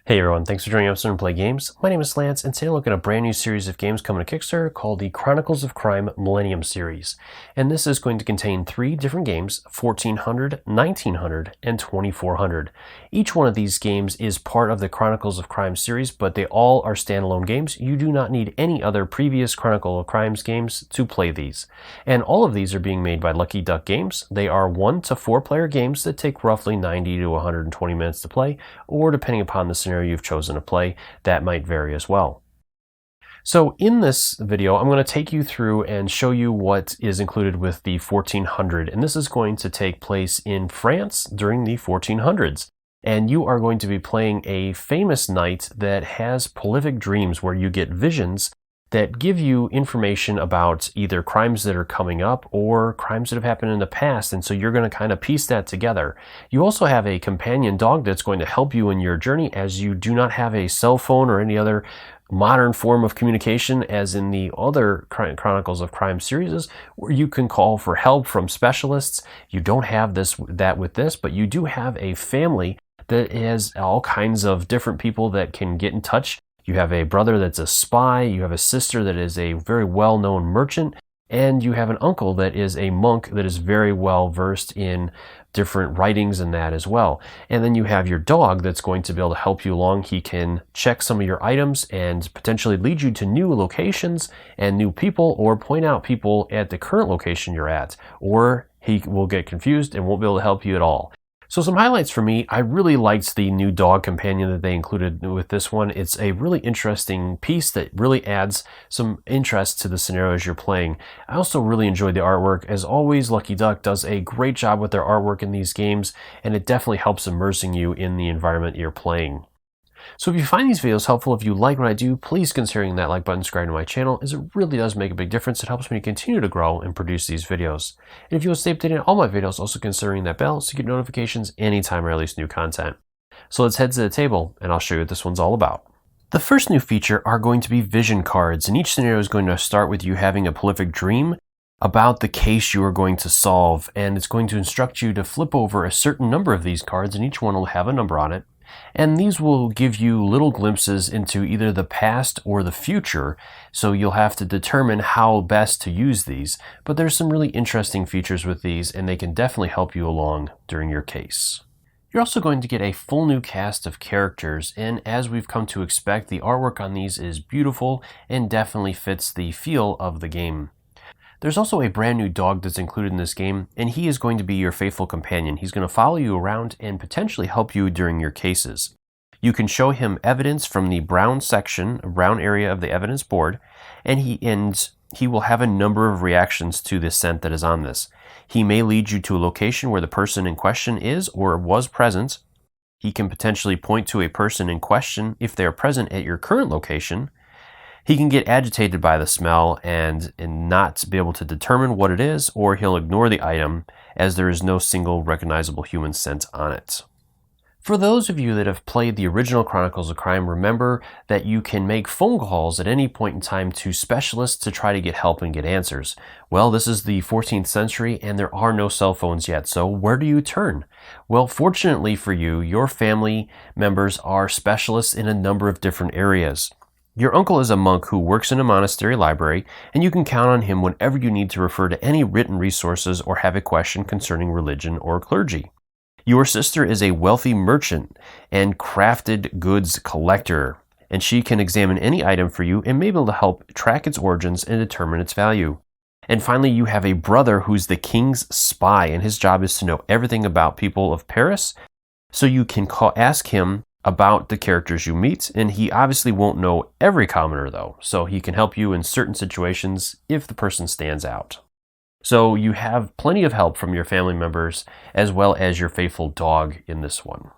Hey everyone, thanks for joining us on Play Games. My name is Lance, and today I'm looking at a brand new series of games coming to Kickstarter called the Chronicles of Crime Millennium series. And this is going to contain 3 different games, 1400, 1900, and 2400. Each one of these games is part of the Chronicles of Crime series, but they all are standalone games. You do not need any other previous Chronicle of Crimes games to play these. And all of these are being made by Lucky Duck Games. They are 1 to 4 player games that take roughly 90 to 120 minutes to play, or depending upon the scenario you've chosen to play, that might vary as well. So in this video, I'm going to take you through and show you what is included with the 1400, and this is going to take place in France during the 1400s. And you are going to be playing a famous knight that has prolific dreams where you get visions that give you information about either crimes that are coming up or crimes that have happened in the past, and so you're going to kind of piece that together. You also have a companion dog that's going to help you in your journey, as you do not have a cell phone or any other modern form of communication as in the other Chronicles of Crime series, where you can call for help from specialists. You don't have that with this, but you do have a family that has all kinds of different people that can get in touch. You have a brother that's a spy, you have a sister that is a very well-known merchant, and you have an uncle that is a monk that is very well versed in different writings and that as well. And then you have your dog that's going to be able to help you along. He can check some of your items and potentially lead you to new locations and new people, or point out people at the current location you're at, or he will get confused and won't be able to help you at all. So some highlights for me: I really liked the new dog companion that they included with this one. It's a really interesting piece that really adds some interest to the scenarios you're playing. I also really enjoyed the artwork. As always, Lucky Duck does a great job with their artwork in these games, and it definitely helps immersing you in the environment you're playing. So if you find these videos helpful, if you like what I do, please consider hitting that like button, subscribe to my channel, as it really does make a big difference. It helps me continue to grow and produce these videos. And if you want to stay updated on all my videos, also considering that bell so you get notifications anytime I release new content. So let's head to the table and I'll show you what this one's all about. The first new feature are going to be vision cards, and each scenario is going to start with you having a prolific dream about the case you are going to solve, and it's going to instruct you to flip over a certain number of these cards, and each one will have a number on it. And these will give you little glimpses into either the past or the future, so you'll have to determine how best to use these. But there's some really interesting features with these, and they can definitely help you along during your case. You're also going to get a full new cast of characters, and as we've come to expect, the artwork on these is beautiful and definitely fits the feel of the game. There's also a brand new dog that's included in this game, and he is going to be your faithful companion. He's going to follow you around and potentially help you during your cases. You can show him evidence from the brown area of the evidence board, and he will have a number of reactions to the scent that is on this. He may lead you to a location where the person in question is or was present. He can potentially point to a person in question if they are present at your current location. He can get agitated by the smell and not be able to determine what it is, or he'll ignore the item as there is no single recognizable human scent on it. For those of you that have played the original Chronicles of Crime, remember that you can make phone calls at any point in time to specialists to try to get help and get answers. Well, this is the 14th century and there are no cell phones yet, so where do you turn? Well, fortunately for you, your family members are specialists in a number of different areas. Your uncle is a monk who works in a monastery library, and you can count on him whenever you need to refer to any written resources or have a question concerning religion or clergy. Your sister is a wealthy merchant and crafted goods collector, and she can examine any item for you and may be able to help track its origins and determine its value. And finally, you have a brother who's the king's spy, and his job is to know everything about people of Paris, so you can ask him about the characters you meet, and he obviously won't know every commoner though, so he can help you in certain situations if the person stands out. So you have plenty of help from your family members as well as your faithful dog in this one.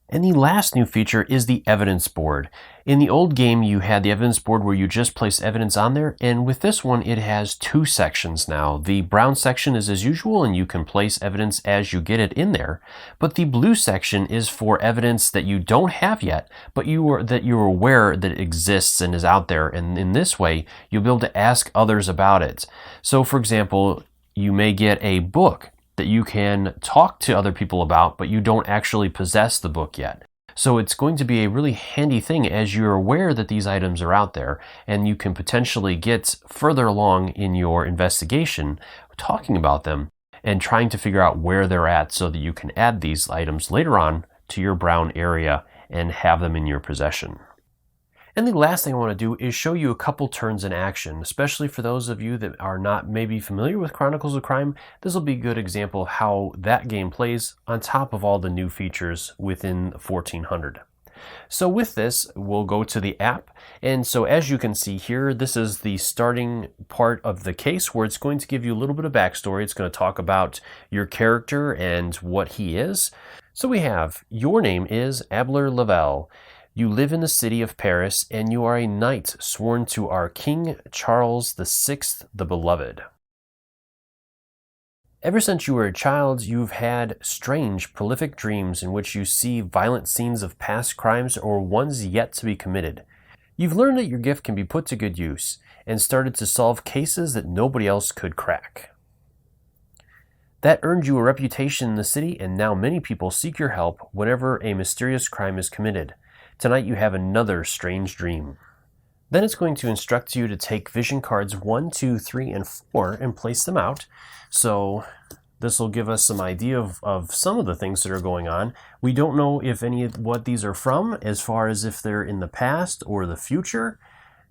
And the last new feature is the evidence board. In the old game, you had the evidence board where you just place evidence on there, and with this one, it has 2 sections now. The brown section is as usual, and you can place evidence as you get it in there, but the blue section is for evidence that you don't have yet, but you're aware that it exists and is out there, and in this way, you'll be able to ask others about it. So, for example, you may get a book that you can talk to other people about, but you don't actually possess the book yet. So it's going to be a really handy thing as you're aware that these items are out there, and you can potentially get further along in your investigation talking about them and trying to figure out where they're at so that you can add these items later on to your brown area and have them in your possession. And the last thing I want to do is show you a couple turns in action, especially for those of you that are not maybe familiar with Chronicles of Crime. This will be a good example of how that game plays on top of all the new features within 1400. So with this, we'll go to the app. And so as you can see here, this is the starting part of the case where it's going to give you a little bit of backstory. It's going to talk about your character and what he is. So we have, your name is Abler Lavelle. You live in the city of Paris, and you are a knight sworn to our King Charles VI the Beloved. Ever since you were a child, you've had strange, prolific dreams in which you see violent scenes of past crimes or ones yet to be committed. You've learned that your gift can be put to good use, and started to solve cases that nobody else could crack. That earned you a reputation in the city, and now many people seek your help whenever a mysterious crime is committed. Tonight you have another strange dream. Then it's going to instruct you to take vision cards 1, 2, 3, and 4 and place them out. So this will give us some idea of some of the things that are going on. We don't know if any of what these are from, as far as if they're in the past or the future.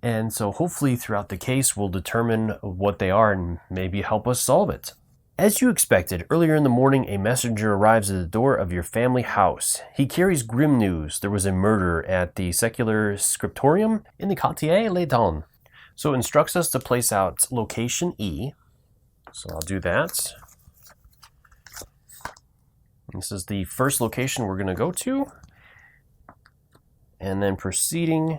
And so hopefully throughout the case we'll determine what they are and maybe help us solve it. As you expected, earlier in the morning, a messenger arrives at the door of your family house. He carries grim news. There was a murder at the secular scriptorium in the Quartier Les Dames. So it instructs us to place out location E. So I'll do that. This is the first location we're going to go to. And then proceeding,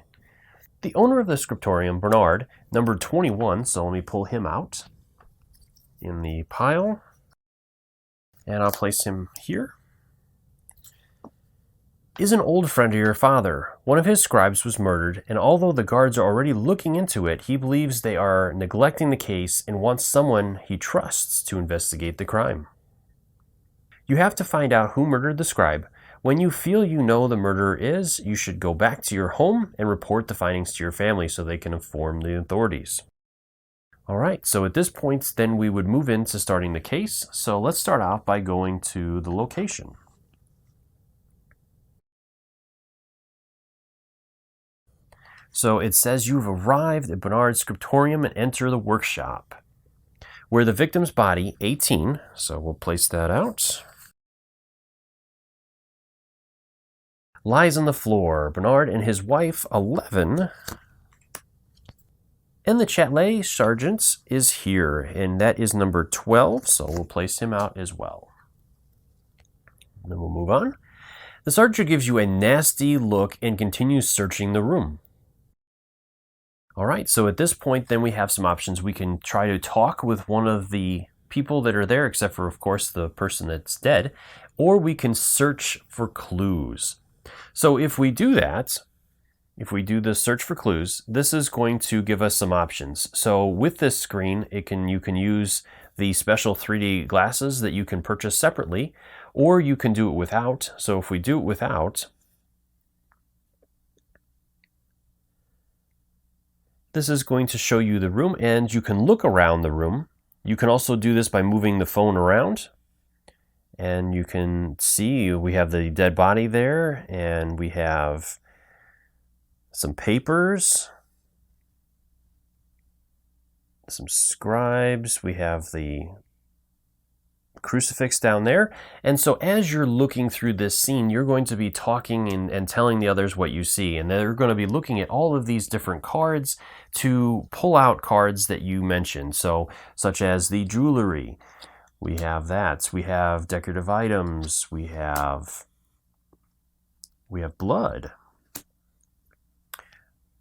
the owner of the scriptorium, Bernard, number 21, so let me pull him out in the pile, and I'll place him here, is an old friend of your father. One of his scribes was murdered, and although the guards are already looking into it, he believes they are neglecting the case and wants someone he trusts to investigate the crime. You have to find out who murdered the scribe. When you feel you know the murderer is, you should go back to your home and report the findings to your family so they can inform the authorities. All right, so at this point, then we would move into starting the case. So let's start off by going to the location. So it says you've arrived at Bernard's scriptorium and enter the workshop, where the victim's body, 18, so we'll place that out, lies on the floor. Bernard and his wife, 11, and the Châtelet Sergeant is here, and that is number 12, so we'll place him out as well. And then we'll move on. The sergeant gives you a nasty look and continues searching the room. All right, so at this point, then we have some options. We can try to talk with one of the people that are there, except for, of course, the person that's dead, or we can search for clues. So if we do that, if we do the search for clues, this is going to give us some options. So with this screen, you can use the special 3D glasses that you can purchase separately, or you can do it without. So if we do it without, this is going to show you the room, and you can look around the room. You can also do this by moving the phone around, and you can see we have the dead body there, and we have some papers, some scribes, we have the crucifix down there. And so as you're looking through this scene, you're going to be talking and telling the others what you see. And they're going to be looking at all of these different cards to pull out cards that you mentioned. So such as the jewelry, we have that. We have decorative items, we have blood,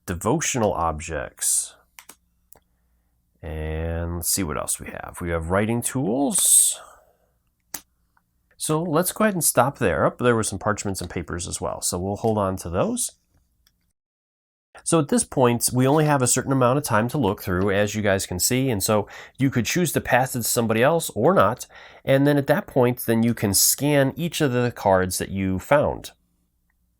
devotional objects, and let's see what else we have. We have writing tools. So let's go ahead and stop there. There were some parchments and papers as well, so we'll hold on to those. So at this point, we only have a certain amount of time to look through, as you guys can see, and so you could choose to pass it to somebody else or not, and then at that point, then you can scan each of the cards that you found.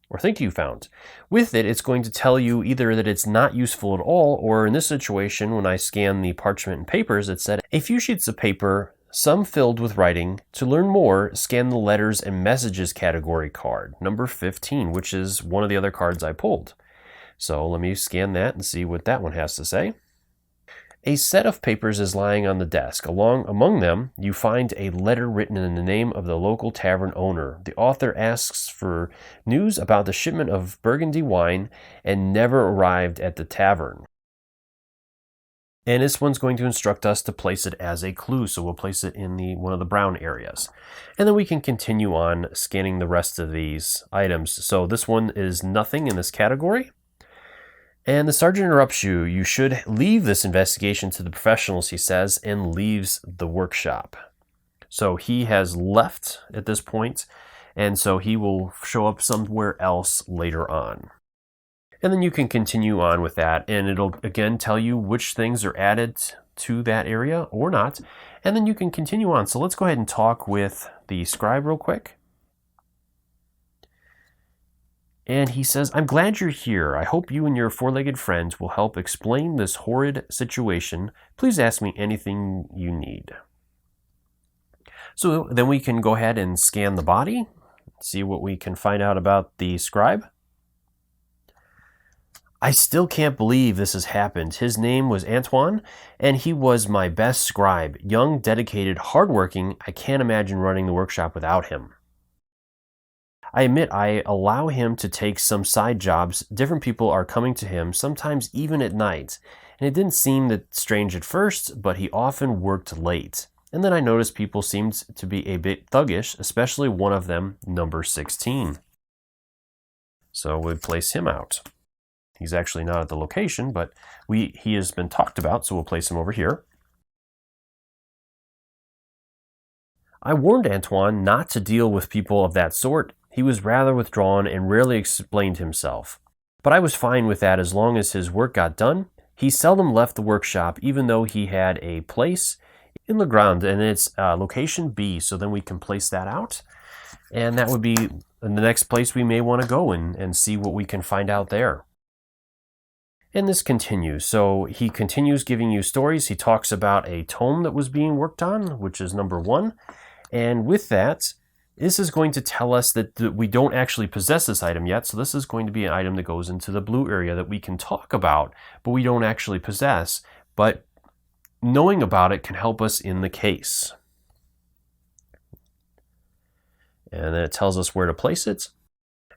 or think you found. With it, it's going to tell you either that it's not useful at all, or in this situation, when I scanned the parchment and papers, it said, a few sheets of paper, some filled with writing. To learn more, scan the letters and messages category card, number 15, which is one of the other cards I pulled. So let me scan that and see what that one has to say. A set of papers is lying on the desk. Among them, you find a letter written in the name of the local tavern owner. The author asks for news about the shipment of Burgundy wine and never arrived at the tavern. And this one's going to instruct us to place it as a clue, so we'll place it in one of the brown areas. And then we can continue on scanning the rest of these items. So this one is nothing in this category. And the sergeant interrupts you. You should leave this investigation to the professionals, he says, and leaves the workshop. So he has left at this point, and so he will show up somewhere else later on. And then you can continue on with that, and it'll again tell you which things are added to that area or not. And then you can continue on. So let's go ahead and talk with the scribe real quick. And he says, I'm glad you're here. I hope you and your four-legged friends will help explain this horrid situation. Please ask me anything you need. So then we can go ahead and scan the body, see what we can find out about the scribe. I still can't believe this has happened. His name was Antoine, and he was my best scribe. Young, dedicated, hardworking. I can't imagine running the workshop without him. I admit I allow him to take some side jobs. Different people are coming to him, sometimes even at night. And it didn't seem that strange at first, but he often worked late. And then I noticed people seemed to be a bit thuggish, especially one of them, number 16. So we'd place him out. He's actually not at the location, but he has been talked about, so we'll place him over here. I warned Antoine not to deal with people of that sort. He was rather withdrawn and rarely explained himself. But I was fine with that as long as his work got done. He seldom left the workshop, even though he had a place in Le Grand, and it's location B, so then we can place that out. And that would be the next place we may want to go and see what we can find out there. And this continues. So he continues giving you stories. He talks about a tome that was being worked on, which is number 1. And with that, this is going to tell us that we don't actually possess this item yet. So this is going to be an item that goes into the blue area that we can talk about, but we don't actually possess. But knowing about it can help us in the case. And then it tells us where to place it.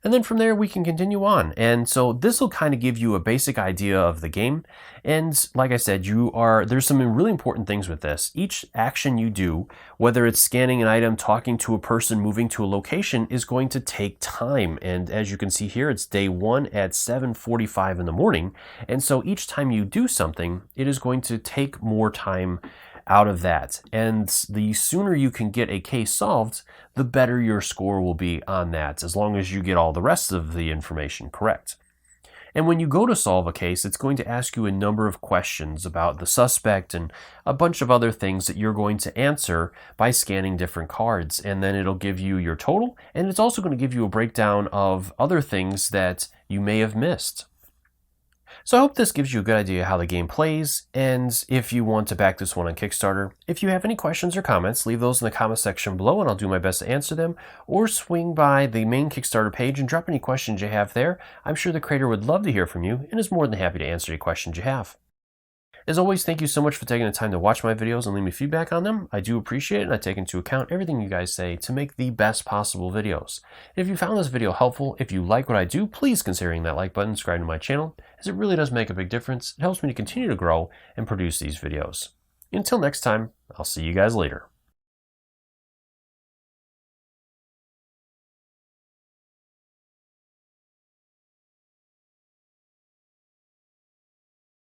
And then from there we can continue on. And so this will kind of give you a basic idea of the game. And like I said, there's some really important things with this. Each action you do, whether it's scanning an item, talking to a person, moving to a location, is going to take time. And as you can see here, it's day 1 at 7:45 in the morning. And so each time you do something, it is going to take more time out of that. And the sooner you can get a case solved, the better your score will be on that, as long as you get all the rest of the information correct. And when you go to solve a case, it's going to ask you a number of questions about the suspect and a bunch of other things that you're going to answer by scanning different cards. And then it'll give you your total, and it's also going to give you a breakdown of other things that you may have missed. So I hope this gives you a good idea how the game plays, and if you want to back this one on Kickstarter, if you have any questions or comments, leave those in the comment section below and I'll do my best to answer them, or swing by the main Kickstarter page and drop any questions you have there. I'm sure the creator would love to hear from you and is more than happy to answer any questions you have. As always, thank you so much for taking the time to watch my videos and leave me feedback on them. I do appreciate it, and I take into account everything you guys say to make the best possible videos. If you found this video helpful, if you like what I do, please consider hitting that like button, subscribe to my channel, as it really does make a big difference. It helps me to continue to grow and produce these videos. Until next time, I'll see you guys later.